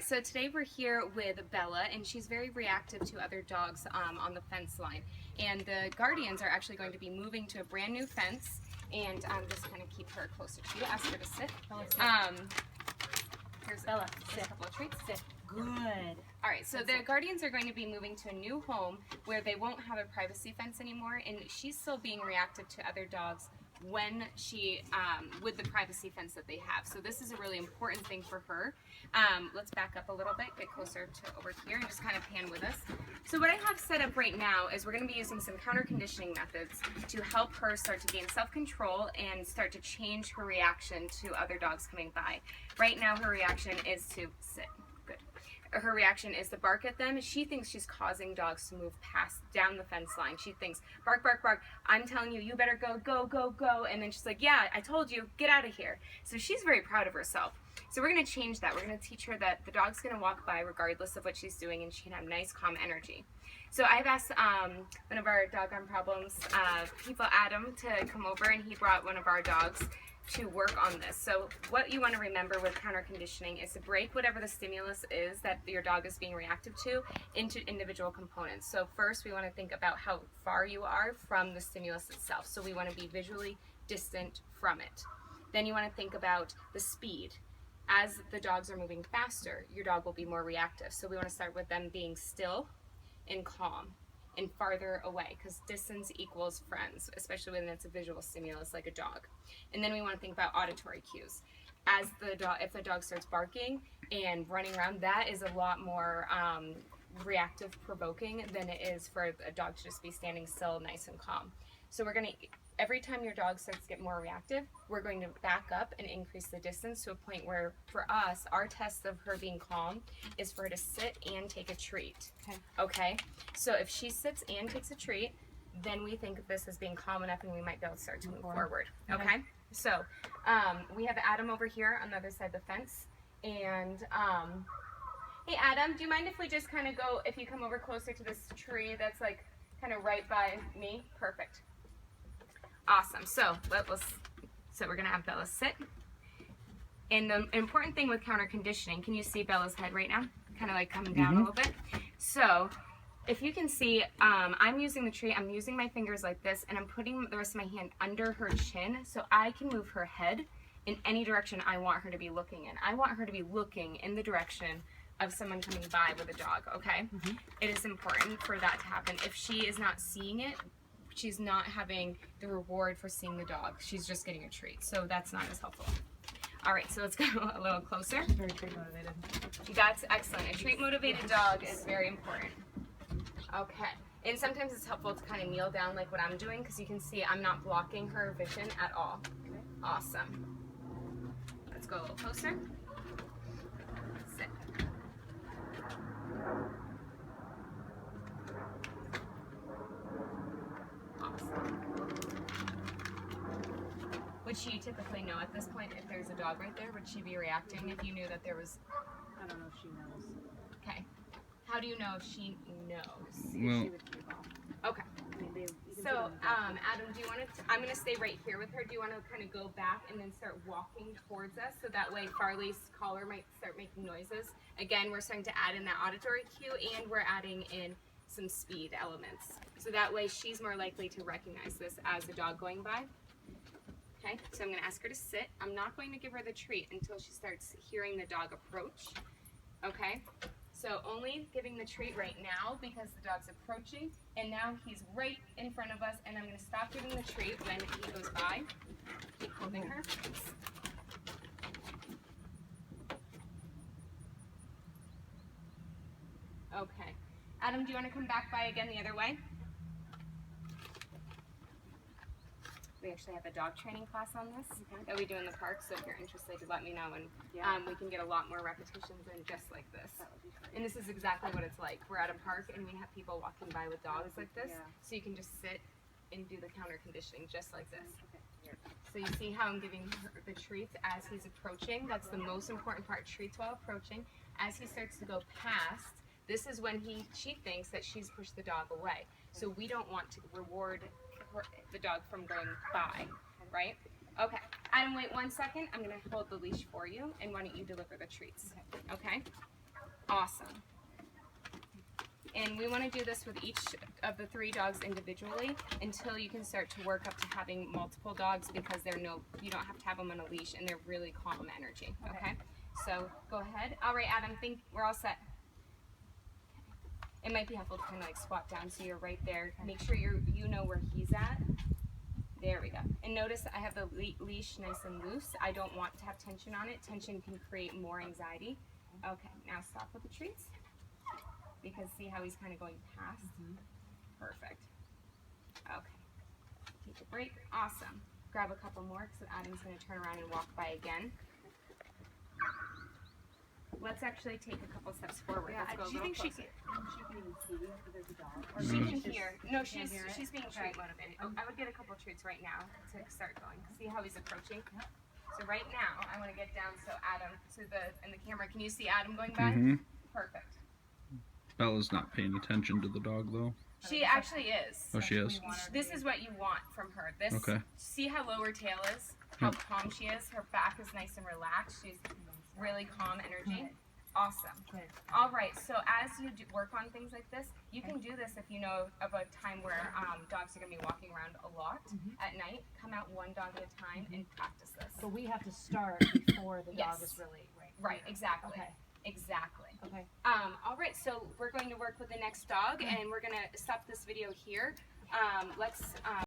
Alright, so today we're here with Bella, and she's very reactive to other dogs on the fence line. And the guardians are actually going to be moving to a brand new fence, and just kind of keep her closer to you. Ask her to sit. Here's Bella. Sit. A couple of treats. Sit. Good. Alright, so the guardians are going to be moving to a new home where they won't have a privacy fence anymore, and she's still being reactive to other dogs when she, with the privacy fence that they have. So this is a really important thing for her. Let's back up a little bit, get closer to over here, and just kind of pan with us. So what I have set up right now is we're going to be using some counter conditioning methods to help her start to gain self-control and start to change her reaction to other dogs coming by. Right now her reaction is to sit. Good. Her reaction is to bark at them. She thinks she's causing dogs to move down the fence line. She thinks, bark, bark, bark. I'm telling you, you better go, go, go, go. And then she's like, yeah, I told you, get out of here. So she's very proud of herself. So we're going to change that. We're going to teach her that the dog's going to walk by regardless of what she's doing, and she can have nice, calm energy. So I've asked one of our Dog on Problems people, Adam, to come over, and he brought one of our dogs to work on this. So what you want to remember with counter conditioning is to break whatever the stimulus is that your dog is being reactive to into individual components. So first we want to think about how far you are from the stimulus itself. So we want to be visually distant from it. Then you want to think about the speed. As the dogs are moving faster, your dog will be more reactive. So we want to start with them being still and calm and farther away, because distance equals friends, especially when it's a visual stimulus like a dog. And then we want to think about auditory cues. As the dog, if the dog starts barking and running around, that is a lot more reactive provoking than it is for a dog to just be standing still, nice and calm. So we're going to, every time your dog starts to get more reactive, we're going to back up and increase the distance to a point where, for us, our test of her being calm is for her to sit and take a treat. Okay? So if she sits and takes a treat, then we think of this as being calm enough, and we might be able to start to move forward. Okay? So we have Adam over here on the other side of the fence. And hey, Adam, do you mind if we just kind of go, if you come over closer to this tree that's like kind of right by me? Perfect. Awesome. So we're going to have Bella sit. And the important thing with counter conditioning, can you see Bella's head right now? Kind of like coming down a little bit. So if you can see, I'm using the tree, I'm using my fingers like this, and I'm putting the rest of my hand under her chin so I can move her head in any direction I want her to be looking in. I want her to be looking in the direction of someone coming by with a dog, okay? It is important for that to happen. If she is not seeing it, she's not having the reward for seeing the dog. She's just getting a treat. So that's not as helpful. All right, so let's go a little closer. Very treat motivated. That's excellent. A treat motivated dog is very important. Okay. And sometimes it's helpful to kind of kneel down like what I'm doing, because you can see I'm not blocking her vision at all. Okay. Awesome. Let's go a little closer. Sit. Would she typically know at this point if there's a dog right there? Would she be reacting if you knew that there was? I don't know if she knows. Okay. How do you know if she knows? Well, She would keep off. Okay. I mean, So, Adam, do you want to? I'm going to stay right here with her. Do you want to kind of go back and then start walking towards us, so that way Farley's collar might start making noises? Again, we're starting to add in that auditory cue, and we're adding in some speed elements. So that way she's more likely to recognize this as a dog going by. Okay, so I'm going to ask her to sit. I'm not going to give her the treat until she starts hearing the dog approach. Okay, so only giving the treat right now because the dog's approaching, and now he's right in front of us, and I'm going to stop giving the treat when he goes by. Keep holding her. Okay. Adam, do you want to come back by again the other way? We actually have a dog training class on this that we do in the park, so if you're interested, let me know, and we can get a lot more repetitions in just like this. And this is exactly what it's like. We're at a park, and we have people walking by with dogs like this, so you can just sit and do the counter conditioning just like this. So you see how I'm giving her the treats as he's approaching. That's the most important part, treats while approaching. As he starts to go past, this is when she thinks that she's pushed the dog away. So we don't want to reward the dog from going by, right? Okay. Adam, wait 1 second. I'm going to hold the leash for you, and why don't you deliver the treats? Okay? Awesome. And we want to do this with each of the 3 dogs individually until you can start to work up to having multiple dogs, because you don't have to have them on a leash and they're really calm energy. Okay? So go ahead. All right, Adam, think we're all set. It might be helpful to kind of like squat down so you're right there. Make sure you know where he's at. There we go. And notice I have the leash nice and loose. I don't want to have tension on it. Tension can create more anxiety. Okay, now stop with the treats. Because see how he's kind of going past? Perfect. Okay. Take a break. Awesome. Grab a couple more because Adam's going to turn around and walk by again. Let's actually take a couple steps forward. Yeah, Let's go a do you little think closer. she can even see if there's a dog? Or She maybe can just- hear. No, she can't she's hear it? being Okay. treat motivated. I would get a couple treats right now to start going. See how he's approaching? So right now, I want to get down so Adam, in the camera, can you see Adam going by? Perfect. Bella's not paying attention to the dog though. She actually is. Oh, she is. This is what you want from her. This. Okay. See how low her tail is? How calm she is? Her back is nice and relaxed. She's really calm energy. Awesome. Good. All right, so as you work on things like this, you can do this if you know of a time where dogs are going to be walking around a lot at night. Come out 1 dog at a time and practice this. So we have to start before the dog is really Right, exactly. Okay. Exactly. Okay. All right, so we're going to work with the next dog, and we're going to stop this video here. Let's